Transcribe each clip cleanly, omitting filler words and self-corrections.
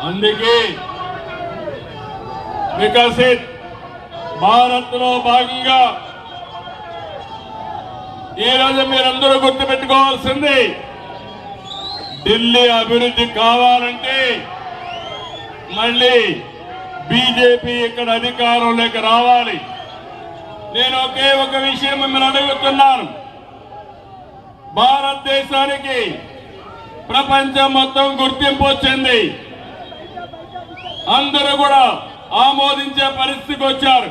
అందుకే వికసిత్ భారత్ లో భాగంగా ఈరోజు మీరందరూ గుర్తుపెట్టుకోవాల్సింది, ఢిల్లీ అభివృద్ధి కావాలంటే మళ్ళీ బీజేపీ ఇక్కడ అధికారంలోకి రావాలి. నేను ఒకే ఒక విషయం మిమ్మల్ని అడుగుతున్నాను. భారతదేశానికి ప్రపంచం మొత్తం గుర్తింపు వచ్చింది. అందరూ కూడా ఆమోదించే పరిస్థితికి వచ్చారు.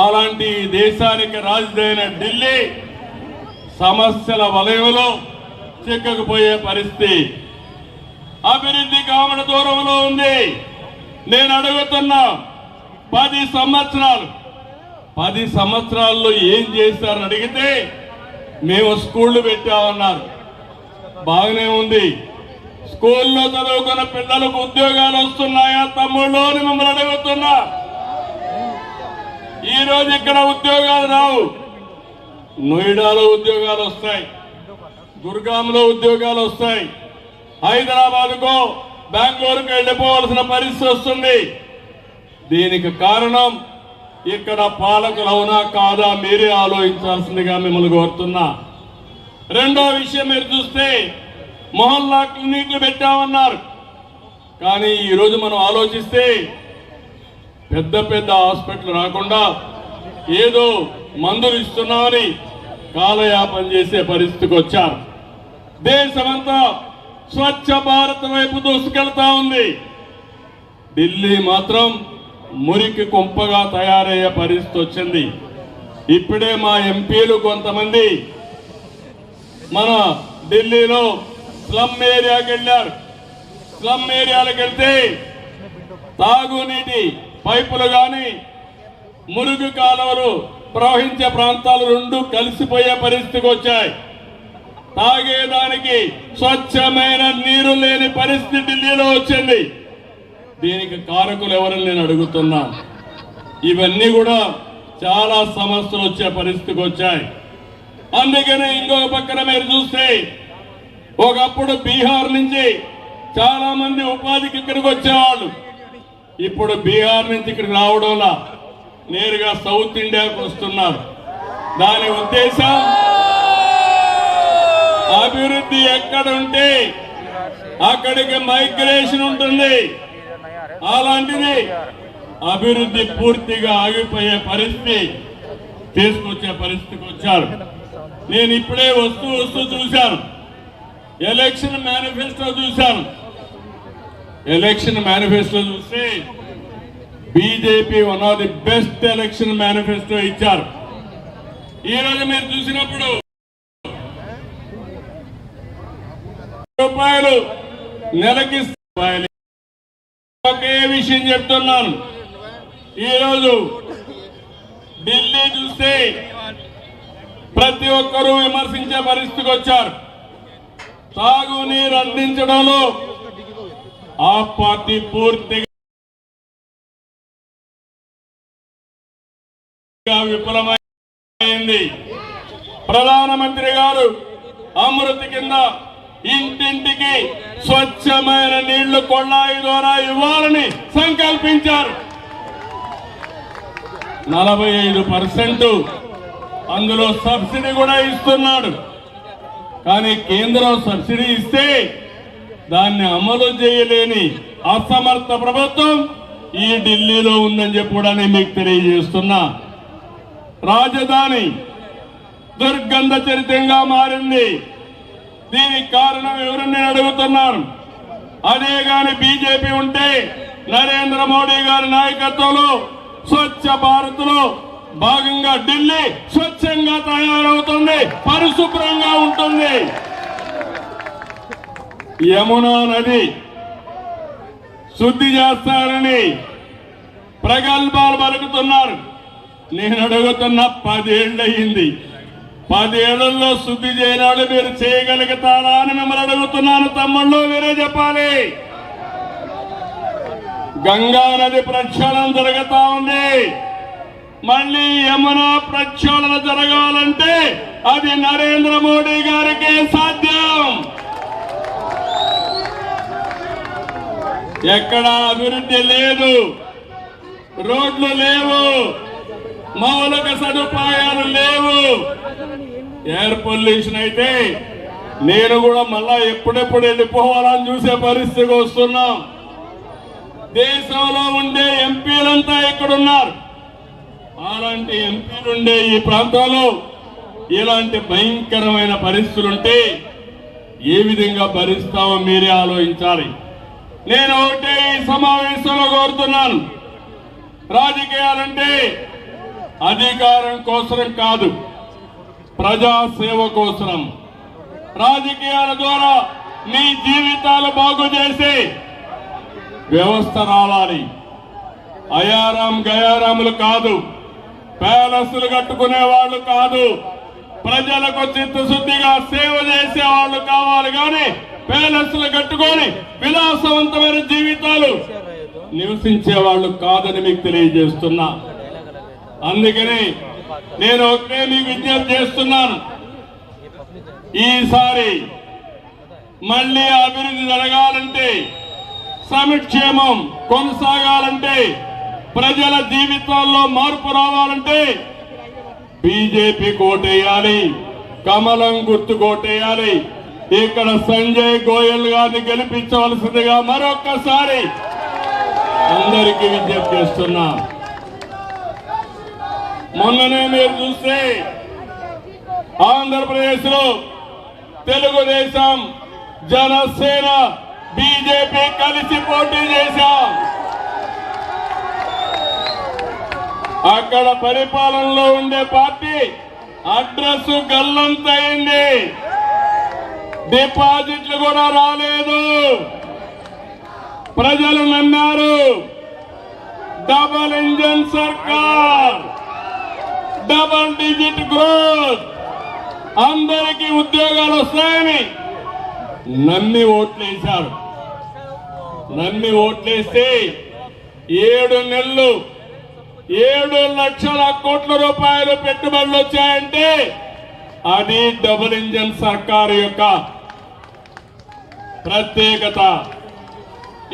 అలాంటి దేశానికి రాజధాని ఢిల్లీ సమస్యల వలయంలో చిక్కకపోయే పరిస్థితి, అభివృద్ధి కావడం దూరంలో ఉంది. నేను అడుగుతున్నా, 10 సంవత్సరాల్లో ఏం చేశారని అడిగితే మేము స్కూళ్లు పెట్టామన్నారు. బాగానే ఉంది. స్కూల్లో చదువుకున్న పిల్లలకు ఉద్యోగాలు వస్తున్నాయా తమ్ముళ్ళు అని మిమ్మల్ని అడుగుతున్నా. ఈరోజు ఇక్కడ ఉద్యోగాలు రావు. నోయిడాలో ఉద్యోగాలు వస్తాయి, గుర్గాంలో ఉద్యోగాలు వస్తాయి, హైదరాబాద్కో బెంగళూరుకు వెళ్ళిపోవాల్సిన పరిస్థితి వస్తుంది. దీనికి కారణం ఇక్కడ పాలకులు అవునా కాదా మీరే ఆలోచించాల్సిందిగా మిమ్మల్ని కోరుతున్నా. రెండో విషయం మీరు చూస్తే మొహల్లా క్లినిక్లు పెట్టామన్నారు. కానీ ఈరోజు మనం ఆలోచిస్తే పెద్ద పెద్ద హాస్పిటల్ రాకుండా ఏదో మందులు ఇస్తున్నామని కాలయాపన చేసే పరిస్థితికి వచ్చారు. దేశమంతా స్వచ్ఛ భారత్ వైపు దూసుకెళ్తా ఉంది. ఢిల్లీ మాత్రం మురికి కుంపగా తయారయ్యే పరిస్థితి వచ్చింది. ఇప్పుడే మా ఎంపీలు కొంతమంది మన ఢిల్లీలో స్లమ్ ఏరియాకి వెళ్ళారు. స్లమ్ ఏరియాలకు వెళ్తే తాగునీటి పైపులు కానీ మురుగు కాలువలు ప్రవహించే ప్రాంతాలు రెండు కలిసిపోయే పరిస్థితికి వచ్చాయి. తాగేదానికి స్వచ్ఛమైన నీరు లేని పరిస్థితి ఢిల్లీలో వచ్చింది. దీనికి కారకులు ఎవరని నేను అడుగుతున్నా. ఇవన్నీ కూడా చాలా సమస్యలు వచ్చే పరిస్థితికి వచ్చాయి. అందుకనే ఇంకొక పక్కన మీరు చూస్తే ఒకప్పుడు బీహార్ నుంచి చాలా మంది ఉపాధికి ఇక్కడికి వచ్చేవాళ్ళు. ఇప్పుడు బీహార్ నుంచి ఇక్కడికి రావడంలా నేరుగా సౌత్ ఇండియాకు వస్తున్నారు. దాని ఉద్దేశం అభివృద్ధి ఎక్కడ ఉంటే అక్కడికి మైగ్రేషన్ ఉంటుంది. అలాంటిది అభివృద్ధి పూర్తిగా ఆగిపోయే పరిస్థితి తీసుకొచ్చే పరిస్థితికి వచ్చారు. నేను ఇప్పుడే వస్తూ చూశాను, ఎలక్షన్ మేనిఫెస్టో చూశాను. ఎలక్షన్ మేనిఫెస్టో చూస్తే BJP one of the best election manifesto ఇచ్చారు. ఈరోజు మీరు చూసినప్పుడు రూపాయలు నెలకి ఒకే విషయం చెప్తున్నాను. ఈరోజు ఢిల్లీ చూస్తే ప్రతి ఒక్కరూ విమర్శించే పరిస్థితికి వచ్చారు. తాగునీరు అందించడంలో ఆ పార్టీ పూర్తిగా విఫలమైంది. ప్రధానమంత్రి గారు అమృత్ కింద ఇంటింటికి స్వచ్ఛమైన నీళ్లు కొళాయి ద్వారా ఇవ్వాలని సంకల్పించారు. 45% అందులో సబ్సిడీ కూడా ఇస్తున్నాడు. కానీ కేంద్రం సబ్సిడీ ఇస్తే దాన్ని అమలు చేయలేని అసమర్థ ప్రభుత్వం ఈ ఢిల్లీలో ఉందని చెప్పి కూడా నేను మీకు తెలియజేస్తున్నా. రాజధాని దుర్గంధ చరిత్రంగా మారింది. దీనికి కారణం ఎవరని నేను అడుగుతున్నాను. అదే గాని బీజేపీ ఉంటే నరేంద్ర మోడీ గారి నాయకత్వంలో స్వచ్ఛ భారత్ లో భాగంగా ఢిల్లీ స్వచ్ఛంగా తయారవుతుంది, పరిశుభ్రంగా ఉంటుంది. యమునా నది శుద్ధి చేస్తారని ప్రగల్భాలు పలుకుతున్నారు. నేను అడుగుతున్న 10 ఏళ్ళు అయింది. 10 ఏళ్లలో శుద్ధి చేయనాడు మీరు చేయగలుగుతారా అని మిమ్మల్ని అడుగుతున్నాను. తమ్ముళ్ళు మీరే చెప్పాలి. గంగా నది ప్రక్షాళన జరుగుతా ఉంది. మళ్ళీ యమునా ప్రక్షాళన జరగాలంటే అది నరేంద్ర మోడీ గారికే సాధ్యం. ఎక్కడ అభివృద్ధి లేదు, రోడ్లు లేవు, మౌలిక సదుపాయాలు లేవు. ఎయిర్ పొల్యూషన్ అయితే నేను కూడా మళ్ళా ఎప్పుడెప్పుడు వెళ్ళిపోవాలని చూసే పరిస్థితికి వస్తున్నాం. దేశంలో ఉండే ఎంపీలంతా ఇక్కడున్నారు. అలాంటి ఎంపీలు ఉండే ఈ ప్రాంతంలో ఇలాంటి భయంకరమైన పరిస్థితులుంటే ఏ విధంగా భరిస్తామో మీరే ఆలోచించాలి. నేను ఒకటే ఈ సమావేశంలో కోరుతున్నాను, రాజకీయాలంటే అధికారం కోసం కాదు, ప్రజాసేవ కోసం. రాజకీయాల ద్వారా మీ జీవితాలు బాగు చేసి వ్యవస్థ రావాలి. అయారాం గయారాములు కాదు, ప్యాలెస్లు కట్టుకునే వాళ్ళు కాదు, ప్రజలకు చిత్తశుద్ధిగా సేవ చేసే వాళ్ళు కావాలి. కానీ ప్యాలెస్లు కట్టుకొని విలాసవంతమైన జీవితాలు నివసించే వాళ్ళు కాదని మీకు తెలియజేస్తున్నా. అందుకని నేను ఒకటే మీకు విజ్ఞప్తి చేస్తున్నాను, ఈసారి మళ్ళీ అభివృద్ధి జరగాలంటే, సంక్షేమం కొనసాగాలంటే, ప్రజల జీవితాల్లో మార్పు రావాలంటే బీజేపీ కోటేయాలి, కమలం గుర్తు కోటేయాలి. ఇక్కడ సంజయ్ గోయల్ గారిని గెలిపించవలసిందిగా మరొక్కసారి అందరికీ విజ్ఞప్తి చేస్తున్నా. మొన్ననే మీరు చూస్తే ఆంధ్రప్రదేశ్ లో తెలుగుదేశం, జనసేన, బీజేపీ కలిసి పోటీ చేశాం. అక్కడ పరిపాలనలో ఉండే పార్టీ అడ్రస్ గల్లంతైంది, డిపాజిట్లు కూడా రాలేదు. ప్రజలు నమ్మారు. డబల్ ఇంజన్ సర్కార్, డబల్ డిజిట్ గ్రోత్, అందరికీ ఉద్యోగాలు వస్తాయని నమ్మి ఓట్లేశారు. నమ్మి ఓట్లేస్తే 7 నెలలు 7 లక్షల కోట్ల రూపాయలు పెట్టుబడులు వచ్చాయంటే అది డబుల్ ఇంజన్ సర్కారు యొక్క ప్రత్యేకత.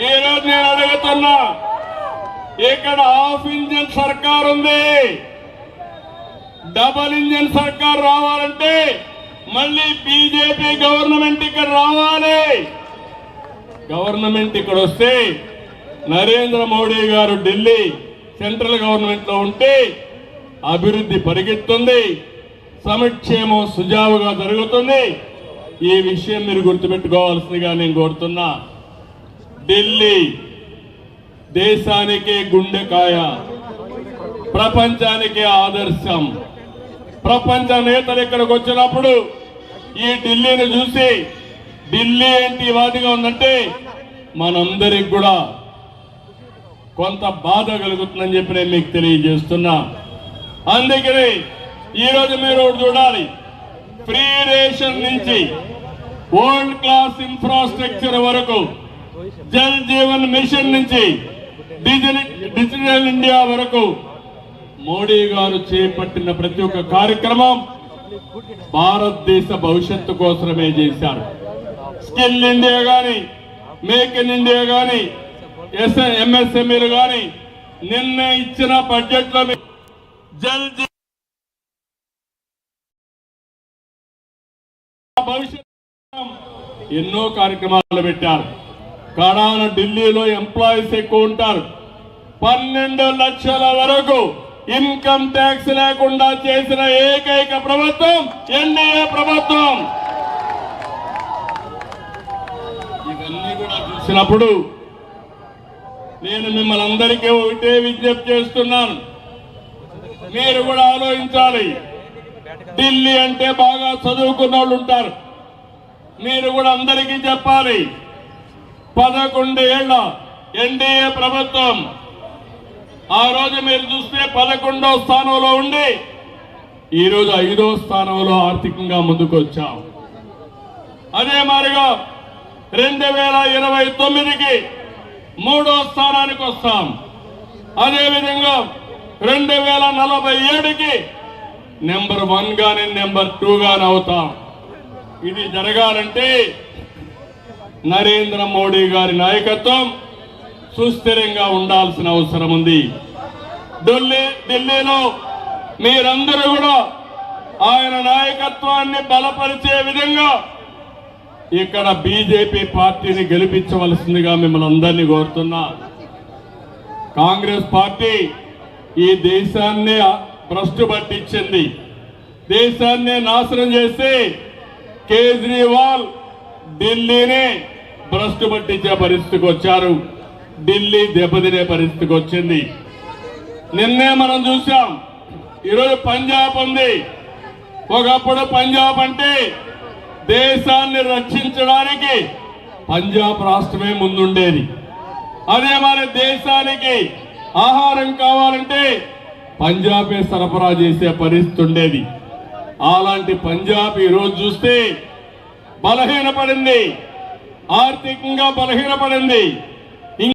ఈరోజు నేను అడుగుతున్నా, ఇక్కడ హాఫ్ ఇంజన్ సర్కార్ ఉంది. డబుల్ ఇంజన్ సర్కార్ రావాలంటే మళ్ళీ బీజేపీ గవర్నమెంట్ ఇక్కడ రావాలి. గవర్నమెంట్ ఇక్కడ వస్తే నరేంద్ర మోడీ గారు ఢిల్లీ సెంట్రల్ గవర్నమెంట్ లో ఉంటే అభివృద్ధి పరిగెత్తుంది, సంక్షేమం సుజావుగా జరుగుతుంది. ఈ విషయం మీరు గుర్తుపెట్టుకోవాల్సిందిగా నేను కోరుతున్నా. ఢిల్లీ దేశానికి గుండెకాయ, ప్రపంచానికి ఆదర్శం. ప్రపంచ నేతలు ఇక్కడికి వచ్చినప్పుడు ఈ ఢిల్లీని చూసి ఢిల్లీ ఏంటి వాదిగా ఉందంటే మనందరికి కూడా కొంత బాధ కలుగుతుందని చెప్పి నేను మీకు తెలియజేస్తున్నా. అందుకని ఈరోజు మీరు చూడాలి, ఫ్రీ రేషన్ నుంచి వరల్డ్ క్లాస్ ఇన్ఫ్రాస్ట్రక్చర్ వరకు, జల్ జీవన్ మిషన్ నుంచి డిజిటల్ ఇండియా వరకు మోడీ గారు చేపట్టిన ప్రతి ఒక్క కార్యక్రమం భారతదేశ భవిష్యత్తు కోసమే చేశారు. స్కిల్ ఇండియా గాని, మేక్ ఇన్ ఇండియా గాని, ఎంఎస్ఎంఈలు గాని, నిన్న ఇచ్చిన బడ్జెట్ లో జల్ భవిష్యత్తు ఎన్నో కార్యక్రమాలు పెట్టారు. కడాన ఢిల్లీలో ఎంప్లాయీస్ ఎక్కువ ఉంటారు. 12 లక్షల వరకు ఇన్కమ్ ట్యాక్స్ లేకుండా చేసిన ఏకైక ప్రభుత్వం ఎన్డీఏ ప్రభుత్వం. ఇవన్నీ కూడా చూసినప్పుడు నేను మిమ్మల్ని అందరికీ ఒకటే విజ్ఞప్తి చేస్తున్నాను, మీరు కూడా ఆలోచించాలి. ఢిల్లీ అంటే బాగా చదువుకున్న వాళ్ళు ఉంటారు. మీరు కూడా అందరికీ చెప్పాలి, 11 ఏళ్ల ఎన్డీఏ ప్రభుత్వం ఆ రోజు మీరు చూస్తే 11వ స్థానంలో ఉండి ఈరోజు 5వ స్థానంలో ఆర్థికంగా ముందుకు వచ్చాం. అదే మాదిరిగా 2029కి 3వ స్థానానికి వస్తాం. అదేవిధంగా 2047కి నెంబర్ 1 గాని నెంబర్ 2 గాని అవుతాం. ఇది జరగాలంటే నరేంద్ర మోడీ గారి నాయకత్వం, సుస్థిరంగా ఉండాల్సిన అవసరం ఉంది. ఢిల్లీలో మీరందరూ కూడా ఆయన నాయకత్వాన్ని బలపరిచే విధంగా ఇక్కడ బీజేపీ పార్టీని గెలిపించవలసిందిగా మిమ్మల్ని అందరినీ కోరుతున్నా. కాంగ్రెస్ పార్టీ ఈ దేశాన్ని భ్రష్టు పట్టించింది, దేశాన్ని నాశనం చేసి కేజ్రీవాల్ ఢిల్లీని భ్రష్టు పట్టించే పరిస్థితికి వచ్చారు. ఢిల్లీ దెబ్బతినే పరిస్థితికి వచ్చింది. నిన్నే మనం చూసాం. ఈరోజు పంజాబ్ ఉంది. ఒకప్పుడు పంజాబ్ అంటే దేశాన్ని రక్షించడానికి పంజాబ్ రాష్ట్రమే ముందుండేది. అదే మరి దేశానికి ఆహారం కావాలంటే పంజాబే సరఫరా చేసే పరిస్థితి ఉండేది. అలాంటి పంజాబ్ ఈరోజు చూస్తే బలహీనపడింది, ఆర్థికంగా బలహీనపడింది.